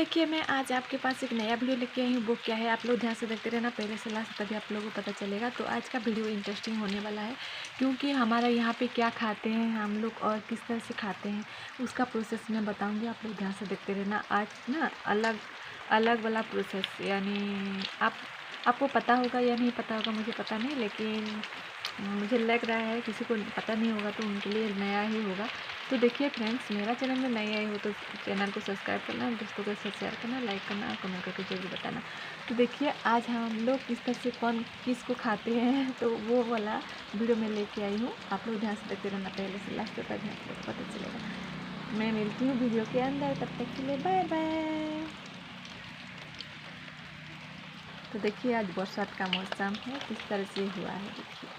देखिए, मैं आज आपके पास एक नया वीडियो लेके आई हूँ। वो क्या है, आप लोग ध्यान से देखते रहना पहले से लास्ट, तभी आप लोगों को पता चलेगा। तो आज का वीडियो इंटरेस्टिंग होने वाला है, क्योंकि हमारा यहाँ पे क्या खाते हैं हम लोग और किस तरह से खाते हैं उसका प्रोसेस मैं बताऊँगी। आप लोग ध्यान से देखते रहना। आज ना अलग अलग वाला प्रोसेस, यानी आपको पता होगा या नहीं पता होगा मुझे पता नहीं, लेकिन मुझे लग रहा है किसी को पता नहीं होगा तो उनके लिए नया ही होगा। तो देखिए फ्रेंड्स, मेरा चैनल में नए आए हो तो चैनल को सब्सक्राइब करना, दोस्तों के साथ शेयर करना, लाइक करना और कमेंट करके जरूर बताना। तो देखिए आज हम लोग किस तरह से कौन किस को खाते हैं तो वो वाला वीडियो में लेके आई हूँ। आप लोग ध्यान से देखते रहना पहले से लास्ट तक, तभी आप लोग को पता चलेगा। मैं मिलती हूँ वीडियो के अंदर, तब तक के लिए बाय बाय। तो देखिए आज बरसात का मौसम है, किस तरह से हुआ है देखिए।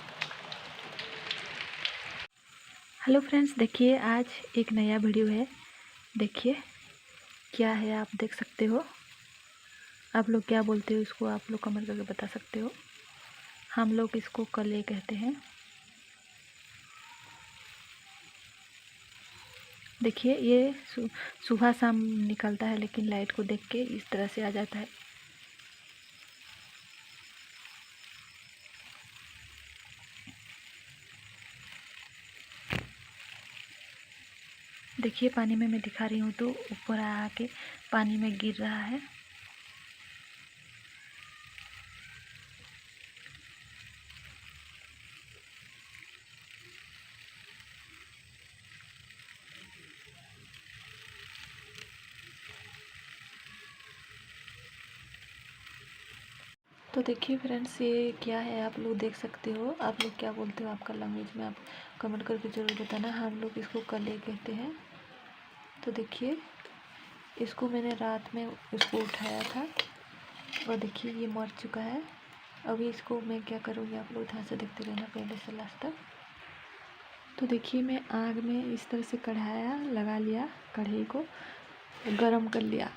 हेलो फ्रेंड्स, देखिए आज एक नया वीडियो है। देखिए क्या है, आप देख सकते हो। आप लोग क्या बोलते हो इसको, आप लोग कमेंट करके बता सकते हो। हम लोग इसको कले कहते हैं। देखिए ये सुबह शाम निकलता है, लेकिन लाइट को देख के इस तरह से आ जाता है। देखिए पानी में मैं दिखा रही हूँ तो ऊपर आके पानी में गिर रहा है। तो देखिए फ्रेंड्स, ये क्या है आप लोग देख सकते हो। आप लोग क्या बोलते हो, आपका लैंग्वेज में आप कमेंट करके ज़रूर बताना। हम लोग इसको कले कहते हैं। तो देखिए इसको मैंने रात में इसको उठाया था और देखिए ये मर चुका है। अभी इसको मैं क्या करूँगी, आप लोग ध्यान से देखते रहना पहले से लास्ट तक। तो देखिए मैं आग में इस तरह से कढ़ाया लगा लिया, कढ़ाई को गरम कर लिया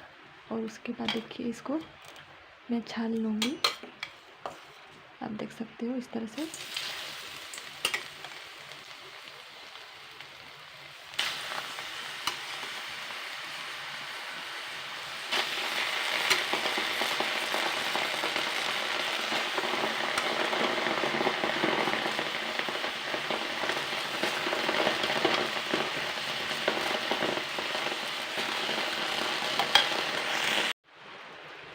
और उसके बाद देखिए इसको मैं छान लूँगी। आप देख सकते हो इस तरह से।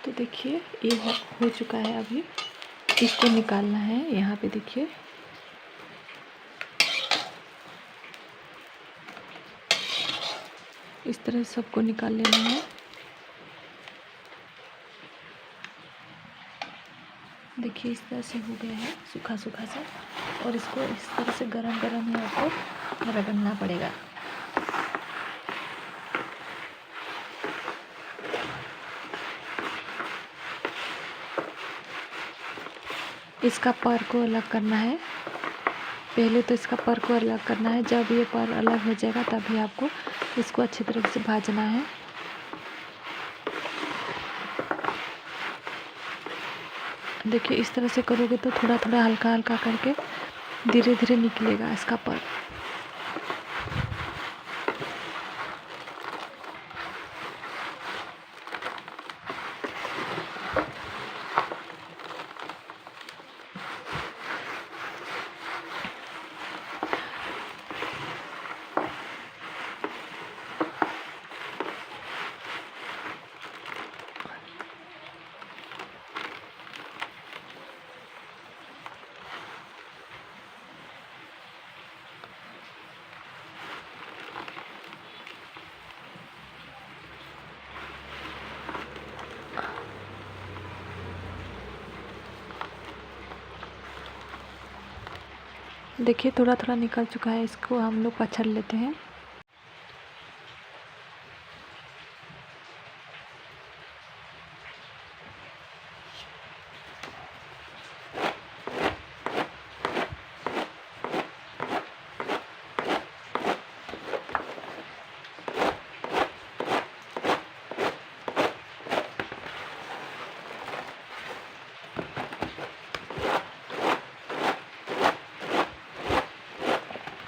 तो देखिए ये हो चुका है। अभी इसको निकालना है। यहाँ पे देखिए इस तरह सबको निकाल लेना है। देखिए इस तरह से हो गया है, सूखा सूखा सा। और इसको इस तरह से गरम गरम ही आपको रगड़ना पड़ेगा। इसका पर को अलग करना है। पहले तो इसका पर को अलग करना है। जब ये पर अलग हो जाएगा तभी आपको इसको अच्छी तरह से भाजना है। देखिए इस तरह से करोगे तो थोड़ा थोड़ा हल्का हल्का करके धीरे धीरे निकलेगा इसका पर। देखिए थोड़ा थोड़ा निकल चुका है, इसको हम लोग पछड़ लेते हैं।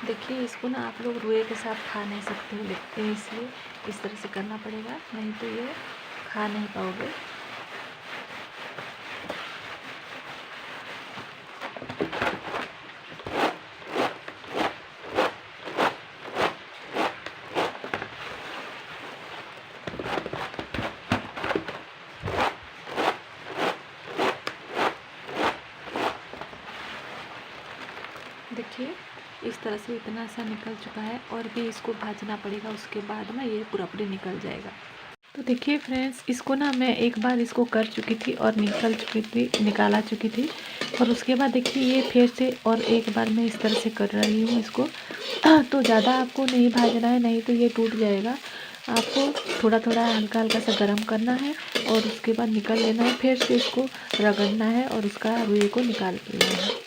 देखिए इसको ना आप लोग रुए के साथ खा नहीं सकते हो, लेकिन इसलिए इस तरह से करना पड़ेगा, नहीं तो ये खा नहीं पाओगे। देखिए इस तरह से इतना सा निकल चुका है और भी इसको भाजना पड़ेगा, उसके बाद ना ये पूरा निकल जाएगा। तो देखिए फ्रेंड्स, इसको ना मैं एक बार इसको कर चुकी थी और निकाला चुकी थी और उसके बाद देखिए ये फिर से और एक बार मैं इस तरह से कर रही हूँ इसको। तो ज़्यादा आपको नहीं भाजना है, नहीं तो ये टूट जाएगा। आपको थोड़ा थोड़ा हल्का हल्का सा गर्म करना है और उसके बाद निकल लेना है, फिर से इसको रगड़ना है और उसका रुई को निकाल लेना है,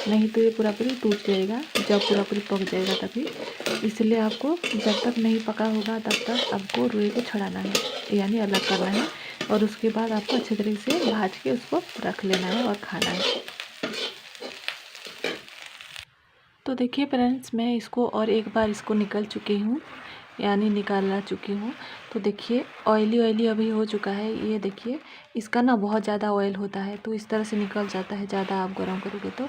नहीं तो ये पूरा टूट जाएगा जब पूरा पक जाएगा तभी। इसलिए आपको जब तक नहीं पका होगा तब तक आपको रुई को छड़ाना है, यानी अलग करना है और उसके बाद आपको अच्छे तरीके से भाज के उसको रख लेना है और खाना है। तो देखिए फ्रेंड्स, मैं इसको और एक बार इसको निकाल चुकी हूँ, यानी निकाला चुकी हूँ। तो देखिए ऑयली अभी हो चुका है। ये देखिए इसका ना बहुत ज़्यादा ऑयल होता है तो इस तरह से निकल जाता है, ज़्यादा आप गर्म करोगे तो।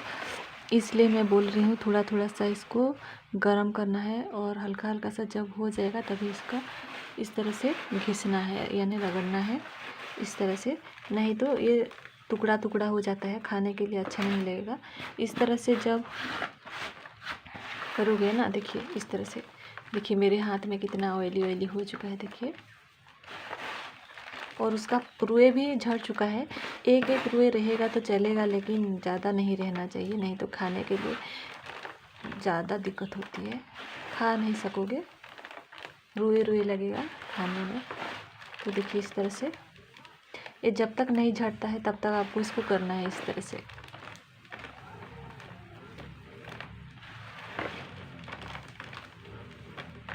इसलिए मैं बोल रही हूँ थोड़ा थोड़ा सा इसको गर्म करना है और हल्का हल्का सा जब हो जाएगा तभी इसका इस तरह से घिसना है, यानी रगड़ना है इस तरह से, नहीं तो ये टुकड़ा टुकड़ा हो जाता है, खाने के लिए अच्छा नहीं लगेगा। इस तरह से जब करोगे ना, देखिए इस तरह से, देखिए मेरे हाथ में कितना ऑयली हो चुका है देखिए, और उसका रुई भी झड़ चुका है। एक एक रुई रहेगा तो चलेगा, लेकिन ज़्यादा नहीं रहना चाहिए, नहीं तो खाने के लिए ज़्यादा दिक्कत होती है, खा नहीं सकोगे, रुई लगेगा खाने में। तो देखिए इस तरह से ये जब तक नहीं झड़ता है तब तक आपको इसको करना है इस तरह से।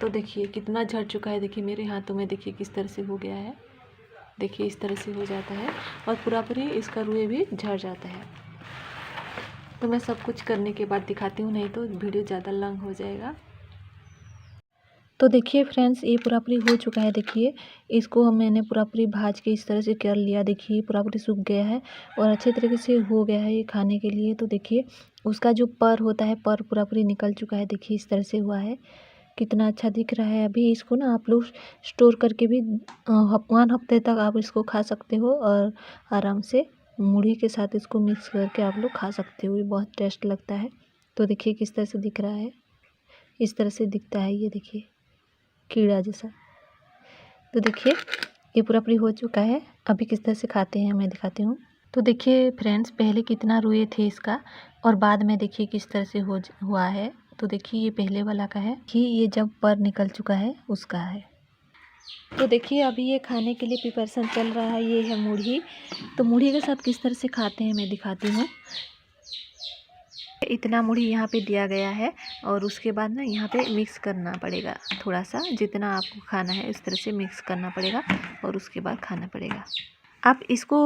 तो देखिए कितना झड़ चुका है, देखिए मेरे हाथों में देखिए किस तरह से हो गया है, देखिए इस तरह से हो जाता है और पूरी इसका रुई भी झड़ जाता है। तो मैं सब कुछ करने के बाद दिखाती हूँ, नहीं तो वीडियो ज़्यादा लंग हो जाएगा। तो देखिए फ्रेंड्स, ये पूरी हो चुका है। देखिए इसको मैंने पूरी भाज के इस तरह से कर लिया, देखिए पूरी सूख गया है और अच्छे तरीके से हो गया है ये खाने के लिए। तो देखिए उसका जो पर होता है, पर पूरी निकल चुका है, देखिए इस तरह से हुआ है, कितना अच्छा दिख रहा है। अभी इसको ना आप लोग स्टोर करके भी 1 हफ्ते तक आप इसको खा सकते हो और आराम से मूढ़ी के साथ इसको मिक्स करके आप लोग खा सकते हो, ये बहुत टेस्ट लगता है। तो देखिए किस तरह से दिख रहा है, इस तरह से दिखता है ये, देखिए कीड़ा जैसा। तो देखिए ये पूरी हो चुका है। अभी किस तरह से खाते हैं मैं दिखाती हूँ। तो देखिए फ्रेंड्स, पहले कितना रुए थे इसका और बाद में देखिए किस तरह से हुआ है। तो देखिए ये पहले वाला का है कि ये जब पर निकल चुका है उसका है। तो देखिए अभी ये खाने के लिए प्रिपरेशन चल रहा है, ये है मूढ़ी। तो मूढ़ी के साथ किस तरह से खाते हैं मैं दिखाती हूँ। इतना मूढ़ी यहाँ पे दिया गया है और उसके बाद ना यहाँ पे मिक्स करना पड़ेगा, थोड़ा सा जितना आपको खाना है इस तरह से मिक्स करना पड़ेगा और उसके बाद खाना पड़ेगा। आप इसको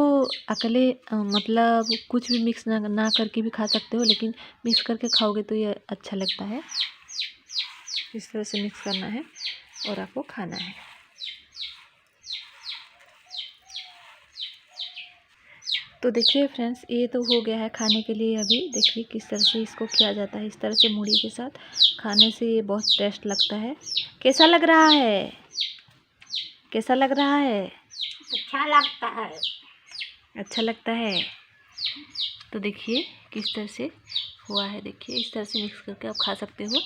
अकेले मतलब कुछ भी मिक्स ना करके भी खा सकते हो, लेकिन मिक्स करके खाओगे तो ये अच्छा लगता है। इस तरह से मिक्स करना है और आपको खाना है। तो देखिए फ्रेंड्स, ये तो हो गया है खाने के लिए। अभी देखिए किस तरह से इसको किया जाता है, इस तरह से मूढ़ी के साथ खाने से ये बहुत टेस्ट लगता है। कैसा लग रहा है, कैसा लग रहा है? अच्छा लगता है, अच्छा लगता है। तो देखिए किस तरह से हुआ है, देखिए इस तरह से मिक्स करके आप खा सकते हो।